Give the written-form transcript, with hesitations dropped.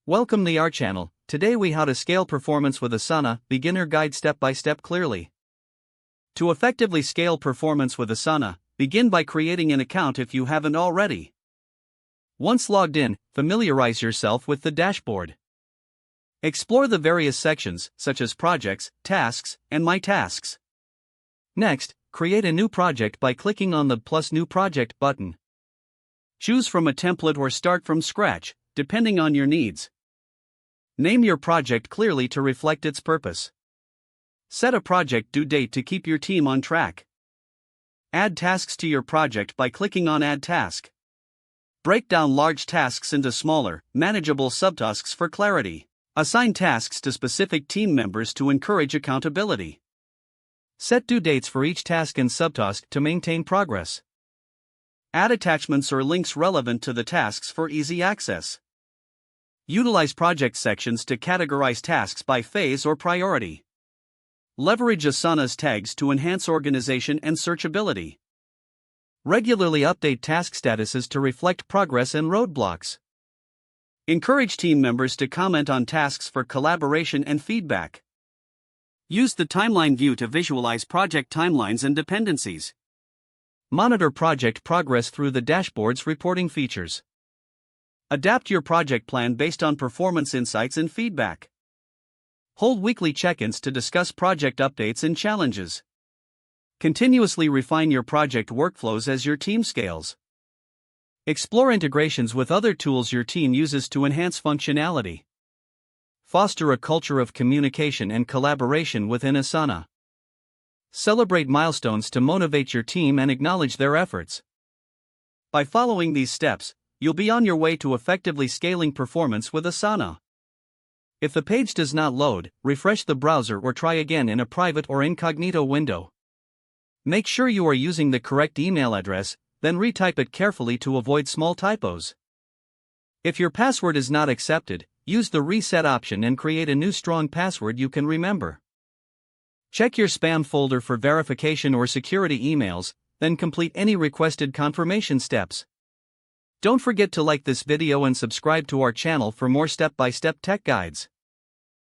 Welcome to our channel. Today we how to scale performance with Asana, beginner guide step by step clearly. To effectively scale performance with Asana, begin by creating an account if you haven't already. Once logged in, familiarize yourself with the dashboard. Explore the various sections, such as projects, tasks, and my tasks. Next, create a new project by clicking on the plus new project button. Choose from a template or start from scratch, depending on your needs. Name your project clearly to reflect its purpose. Set a project due date to keep your team on track. Add tasks to your project by clicking on Add Task. Break down large tasks into smaller, manageable subtasks for clarity. Assign tasks to specific team members to encourage accountability. Set due dates for each task and subtask to maintain progress. Add attachments or links relevant to the tasks for easy access. Utilize project sections to categorize tasks by phase or priority. Leverage Asana's tags to enhance organization and searchability. Regularly update task statuses to reflect progress and roadblocks. Encourage team members to comment on tasks for collaboration and feedback. Use the timeline view to visualize project timelines and dependencies. Monitor project progress through the dashboard's reporting features. Adapt your project plan based on performance insights and feedback. Hold weekly check-ins to discuss project updates and challenges. Continuously refine your project workflows as your team scales. Explore integrations with other tools your team uses to enhance functionality. Foster a culture of communication and collaboration within Asana. Celebrate milestones to motivate your team and acknowledge their efforts. By following these steps, you'll be on your way to effectively scaling performance with Asana. If the page does not load, refresh the browser or try again in a private or incognito window. Make sure you are using the correct email address, then retype it carefully to avoid small typos. If your password is not accepted, use the reset option and create a new strong password you can remember. Check your spam folder for verification or security emails, then complete any requested confirmation steps. Don't forget to like this video and subscribe to our channel for more step-by-step tech guides.